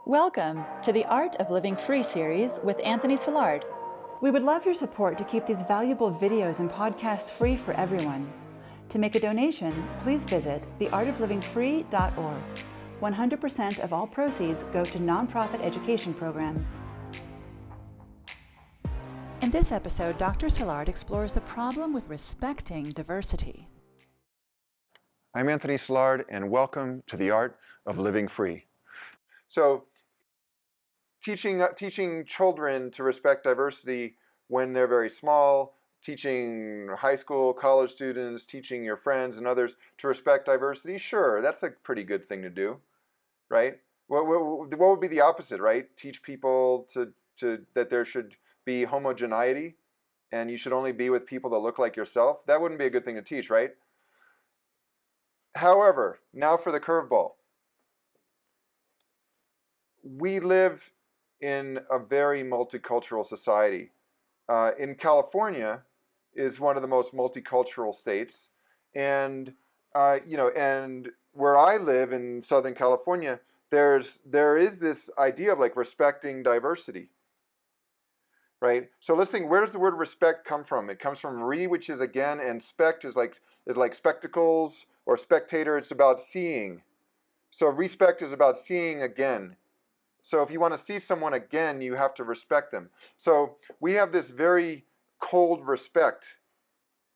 Welcome to the Art of Living Free series with Anthony Silard. We would love your support to keep these valuable videos and podcasts free for everyone. To make a donation, please visit theartoflivingfree.org. 100% of all proceeds go to nonprofit education programs. In this episode, Dr. Silard explores the problem with respecting diversity. I'm Anthony Silard, and welcome to the Art of Living Free. So, teaching children to respect diversity when they're very small, teaching high school, college students, teaching your friends and others to respect diversity, sure, that's a pretty good thing to do, right? What would be the opposite, right? Teach people that there should be homogeneity and you should only be with people that look like yourself? That wouldn't be a good thing to teach, right? However, now for the curveball. We live in a very multicultural society. In California is one of the most multicultural states, and and where I live in Southern California, there is this idea of like respecting diversity, right? So let's think, where does the word respect come from? It comes from re, which is again, and spect is like spectacles or spectator. It's about seeing. So respect is about seeing again. So if you want to see someone again, you have to respect them. So we have this very cold respect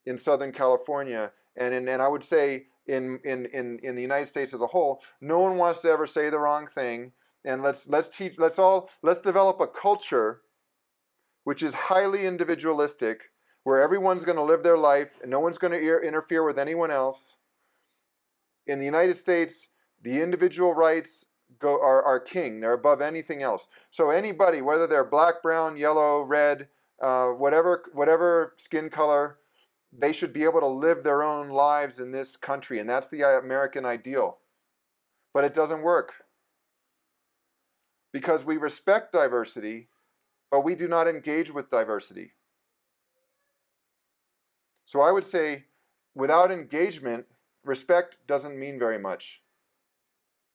in Southern California, and I would say in the United States as a whole. No one wants to ever say the wrong thing, and let's develop a culture which is highly individualistic, where everyone's going to live their life and no one's going to interfere with anyone else. In the United States, the individual rights are king. They're above anything else. So anybody, whether they're black, brown, yellow, red, whatever skin color, they should be able to live their own lives in this country, and that's the American ideal. But it doesn't work because we respect diversity, but we do not engage with diversity. So I would say, without engagement, respect doesn't mean very much.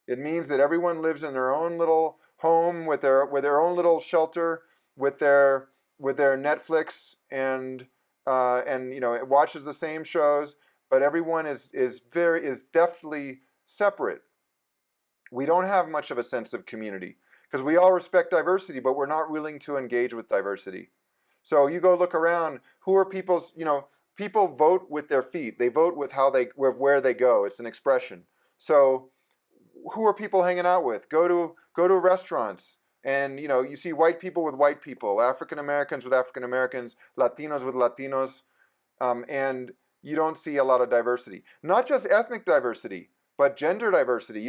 It means that everyone lives in their own little home with their own little shelter, with their Netflix, and it watches the same shows, but everyone is deftly separate. We don't have much of a sense of community because we all respect diversity, but we're not willing to engage with diversity. So you go look around. Who are people's? People vote with their feet. They vote with where they go. It's an expression. So who are people hanging out with? Go to restaurants, and you see white people with white people, African Americans with African Americans, Latinos with Latinos, and you don't see a lot of diversity. Not just ethnic diversity, but gender diversity.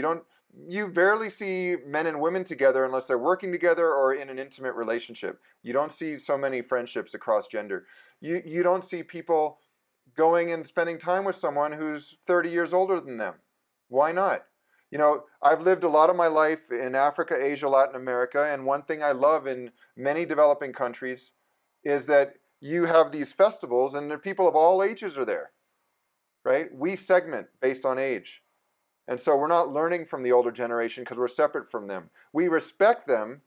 You barely see men and women together unless they're working together or in an intimate relationship. You don't see so many friendships across gender. You don't see people going and spending time with someone who's 30 years older than them. Why not? I've lived a lot of my life in Africa, Asia, Latin America, and one thing I love in many developing countries is that you have these festivals and people of all ages are there, right? We segment based on age. And so we're not learning from the older generation because we're separate from them. We respect them,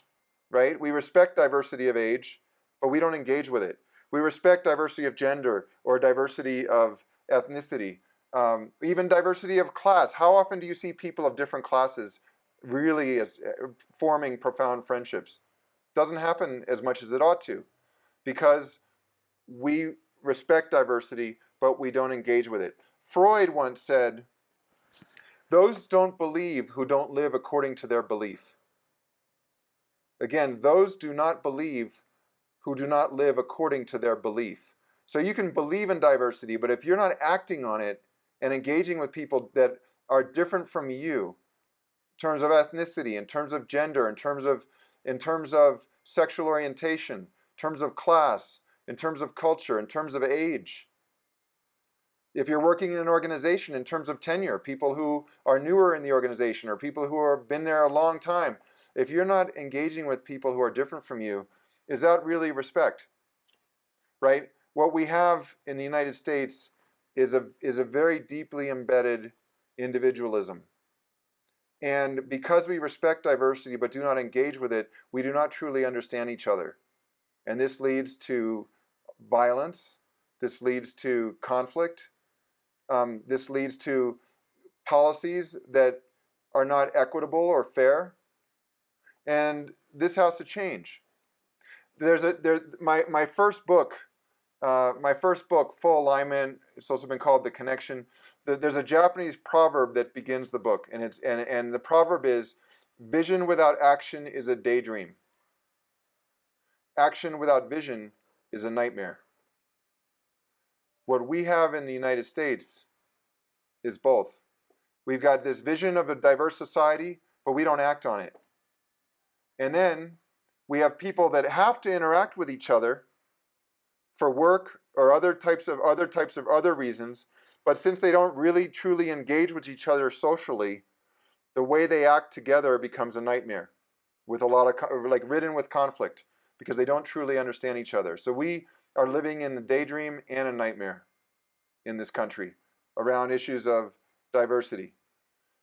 right? We respect diversity of age, but we don't engage with it. We respect diversity of gender or diversity of ethnicity. Even diversity of class. How often do you see people of different classes really forming profound friendships? Doesn't happen as much as it ought to, because we respect diversity, but we don't engage with it. Freud once said, "Those don't believe who don't live according to their belief." Again, those do not believe who do not live according to their belief. So you can believe in diversity, but if you're not acting on it and engaging with people that are different from you, in terms of ethnicity, in terms of gender, in terms of sexual orientation, in terms of class, in terms of culture, in terms of age. If you're working in an organization in terms of tenure, people who are newer in the organization or people who have been there a long time, if you're not engaging with people who are different from you, is that really respect? Right? What we have in the United States is a very deeply embedded individualism. And because we respect diversity but do not engage with it, we do not truly understand each other. And this leads to violence. This leads to conflict. This leads to policies that are not equitable or fair. And this has to change. My first book, Full Alignment, it's also been called The Connection. There's a Japanese proverb that begins the book, and the proverb is, vision without action is a daydream. Action without vision is a nightmare. What we have in the United States is both. We've got this vision of a diverse society, but we don't act on it. And then we have people that have to interact with each other for work or other types of reasons, but since they don't really truly engage with each other socially, the way they act together becomes a nightmare, with a lot of ridden with conflict, because they don't truly understand each other. So we are living in a daydream and a nightmare in this country around issues of diversity.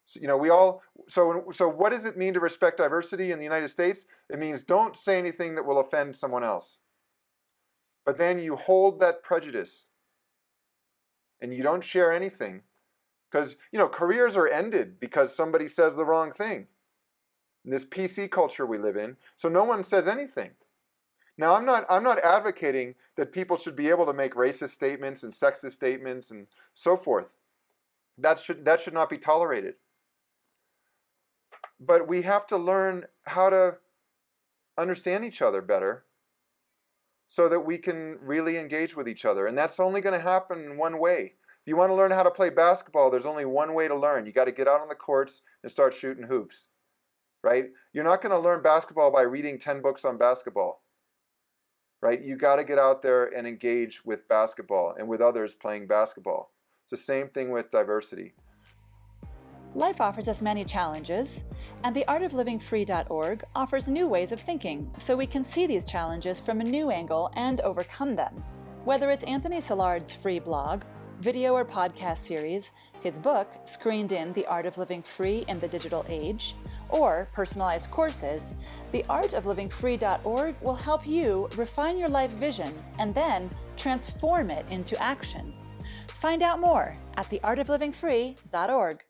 So, so what does it mean to respect diversity in the United States? It means don't say anything that will offend someone else. But then you hold that prejudice and you don't share anything, because careers are ended because somebody says the wrong thing. In this PC culture we live in, so no one says anything. Now I'm not advocating that people should be able to make racist statements and sexist statements and so forth. That should not be tolerated. But we have to learn how to understand each other better so that we can really engage with each other. And that's only going to happen in one way. If you want to learn how to play basketball, there's only one way to learn. You got to get out on the courts and start shooting hoops, right? You're not going to learn basketball by reading 10 books on basketball, right? You got to get out there and engage with basketball and with others playing basketball. It's the same thing with diversity. Life offers us many challenges, and the artoflivingfree.org offers new ways of thinking so we can see these challenges from a new angle and overcome them. Whether it's Anthony Silard's free blog, video or podcast series, his book, Screened in: The Art of Living Free in the Digital Age, or personalized courses, the artoflivingfree.org will help you refine your life vision and then transform it into action. Find out more at theartoflivingfree.org.